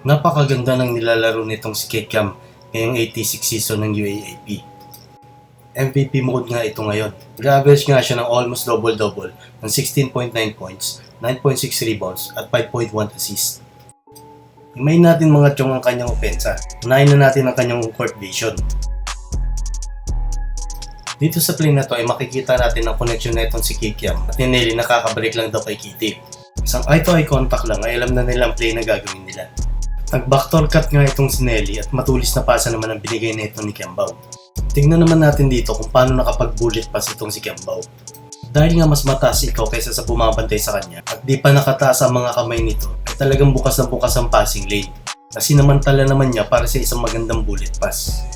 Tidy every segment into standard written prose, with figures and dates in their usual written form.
Napakaganda ng nilalaro nitong si Kikiam ngayong 86 season ng UAAP. MVP mode nga ito ngayon. Nag-average nga siya ng almost double-double ng 16.9 points, 9.6 rebounds at 5.1 assists. Himayin natin mga tiyong ang kanyang opensa. Unahin na natin ang kanyang court vision. Dito sa play na to ay makikita natin ang connection na itong si Kikiam at ni Nelly nakakabalik lang daw kay Kitty. Isang eye-to-eye contact lang ay alam na nila ang play na gagawin nila. Nag-backdoor cut nga itong si Nelly at matulis na pasa naman ang binigay na itong ni Kembao. Tingnan naman natin dito kung paano nakapag-bullet pass itong si Kembao. Dahil nga mas mataas ikaw kaysa sa bumabantay sa kanya at di pa nakataas ang mga kamay nito ay talagang bukas na bukas ang passing lane. Kasi namantala naman niya para sa isang magandang bullet pass.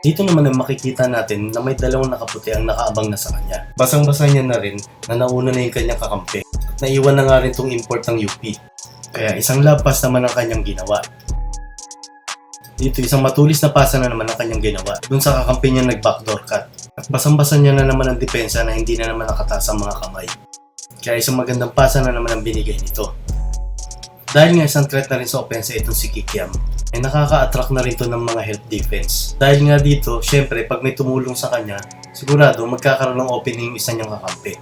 Dito naman ay makikita natin na may dalawang nakaputi ang nakaabang na sa kanya. Basang-basa niya na rin na nauna na yung kanyang kakampi at naiwan na nga rin itong import ng UP. Kaya isang love pass naman ang kanyang ginawa. Dito isang matulis na pasa na naman ang kanyang ginawa dun sa kakampi niya nag-backdoor cut. At basang-basa niya na naman ang depensa na hindi na naman nakataas ang mga kamay. Kaya isang magandang pasa na naman ang binigay nito. Dahil nga isang threat na rin sa opensa itong si Kikiam, ay nakaka-attract na rin to ng mga help defense. Dahil nga dito, syempre pag may tumulong sa kanya, sigurado magkakaroon ng opening yung isa niyang kakampi.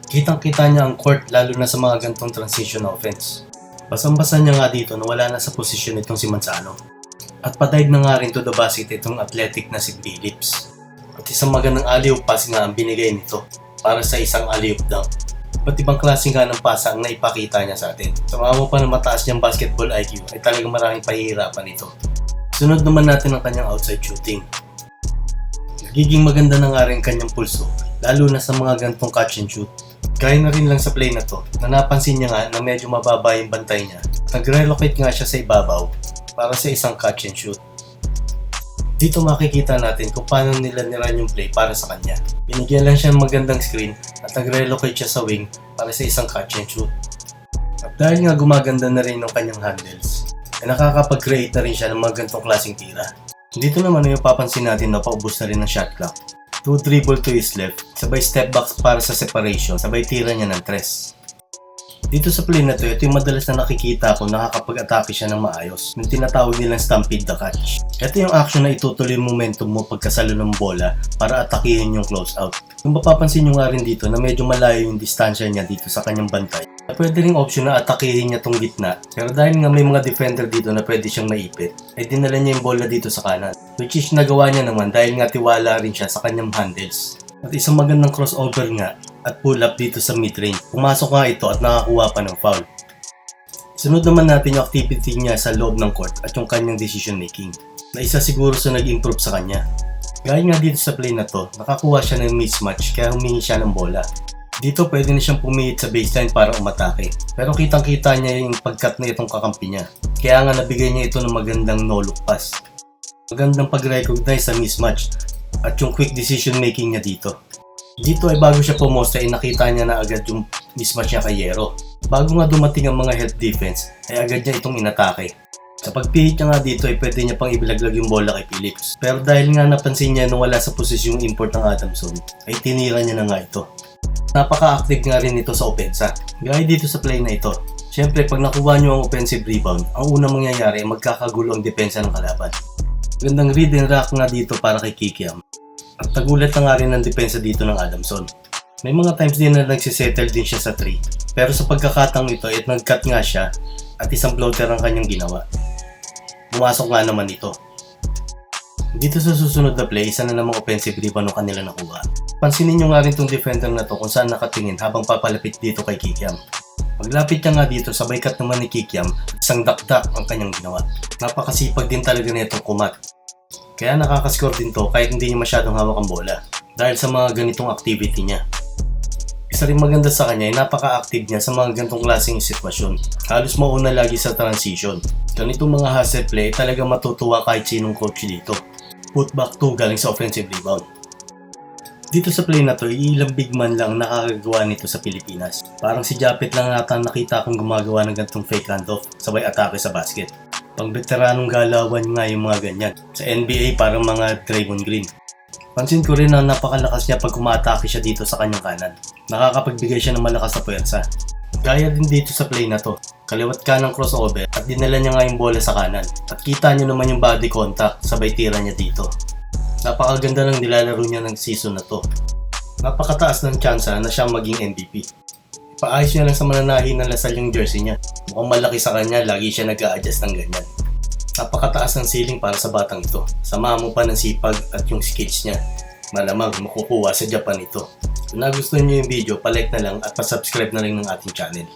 Kitang-kita niya ang court lalo na sa mga gantong transition offense. Basang-basa niya nga dito na wala na sa posisyon itong si Manzano. At padive na nga rin to the basket itong athletic na si Phillips. At isang magandang alley-oop pass nga ang binigay nito para sa isang alley-oop dunk. Ba't ibang klase nga ng pasa ang naipakita niya sa atin. Sa mga pa na mataas niyang basketball IQ ay talagang maraming pahihirapan ito. Sunod naman natin ang kanyang outside shooting. Nagiging maganda na nga rin kanyang pulso, lalo na sa mga gantong catch and shoot. Kaya na rin lang sa play na to, na napansin niya nga na medyo mababa yung bantay niya. Nag-relocate nga siya sa ibabaw para sa isang catch and shoot. Dito makikita natin kung paano nila niran yung play para sa kanya. Binigyan lang siya ng magandang screen at nag-relocate siya sa wing para sa isang catch and shoot. At dahil nga gumaganda na rin ng kanyang handles, ay nakakapag-create na rin siya ng mga gantong klaseng tira. Dito naman ay papansin natin na paubos na rin ng shot clock. 2 dribble to his left, sabay step back para sa separation, sabay tira niya ng tres. Dito sa play na to, ito yung madalas na nakikita ko nakakapag-atake siya ng maayos, yung tinatawag nilang stampede the catch. Ito yung action na itutuloy yung momentum mo pagkasalo ng bola para atakihin yung close out. Kung mapapansin nyo nga rin dito na medyo malayo yung distansya niya dito sa kanyang bantay, pwede ring option na atakihin niya tong gitna, pero dahil nga may mga defender dito na pwede siyang maipit, ay dinala niya yung bola dito sa kanan, which is nagawa niya naman dahil nga tiwala rin siya sa kanyang handles. At isang magandang crossover nga at pull up dito sa mid-range. Pumasok nga ito at nakakuha pa ng foul. Sunod naman natin yung activity niya sa loob ng court at yung kanyang decision making, na isa siguro sa nag-improve sa kanya. Gaya nga dito sa play na to, nakakuha siya ng mismatch kaya humingi siya ng bola. Dito pwede na siyang pumihit sa baseline para umatake, pero kitang-kita niya yung pag-cut na itong kakampi niya. Kaya nga nabigay niya ito ng magandang no-look pass. Magandang pag-recognize sa mismatch at yung quick decision making niya dito. Dito ay bago siya pumosta ay nakita niya na agad yung mismatch niya kay Yero. Bago nga dumating ang mga help defense ay agad niya itong inatake. Sa pagpihit niya nga dito ay pwede niya pang ibilaglag yung bola kay Phillips. Pero dahil nga napansin niya na wala sa posisyon yung import ng Adamson ay tinira niya na nga ito. Napaka-active nga rin ito sa opensa. Gaya dito sa play na ito. Siyempre pag nakuha niyo ang offensive rebound, ang unang mangyayari ay magkakagulo ang depensa ng kalaban. Gandang read and rack nga dito para kay Kikiam. At tagulat na nga rin ang depensa dito ng Adamson. May mga times din na nagsisettle din siya sa 3. Pero sa pagkakataong ito ay nag-cut nga siya at isang floater ang kanyang ginawa. Pumasok nga naman ito. Dito sa susunod na play, isa na namang offensive rebound ang kanila nakuha. Pansinin nyo nga rin itong defender na to kung saan nakatingin habang papalapit dito kay Kikiam. Paglapit niya nga dito, sabay cut naman ni Kikiam at isang dakdak ang kanyang ginawa. Napakasipag din talaga na itong kumat. Kaya nakakascore din to kahit hindi niya masyadong hawak ang bola dahil sa mga ganitong activity niya. Isa rin maganda sa kanya ay napaka-active niya sa mga ganitong klaseng sitwasyon. Halos mauna lagi sa transition. Ganitong mga hustle play ay talaga matutuwa kahit sinong coach dito. Put back 2 galing sa offensive rebound. Dito sa play na to, ilang big man lang nakakagawa nito sa Pilipinas. Parang si Japet lang ata nakita kong gumagawa ng ganitong fake handoff sabay atake sa basket. Pang veteranong galawan nga yung mga ganyan. Sa NBA parang mga Draymond Green. Pansin ko rin na napakalakas niya pag umatake siya dito sa kanyang kanan. Nakakapagbigay siya ng malakas na puwersa. Gaya din dito sa play na to. Kaliwat kanang crossover at dinala niya nga yung bola sa kanan. At kita niyo naman yung body contact sabay tira niya dito. Napakaganda ng nilalaro niya ng season na to. Napakataas ng tsansa na siya maging MVP. Paayos niya lang sa mananahi ng Lasal yung jersey niya. Mukhang malaki sa kanya, lagi siya nag-a-adjust ng ganyan. Napakataas ng ceiling para sa batang ito. Samahan mo pa ng sipag at yung skills niya. Malamang makukuha sa Japan ito. Kung nagustuhan niyo yung video, palike na lang at pasubscribe na rin ng ating channel.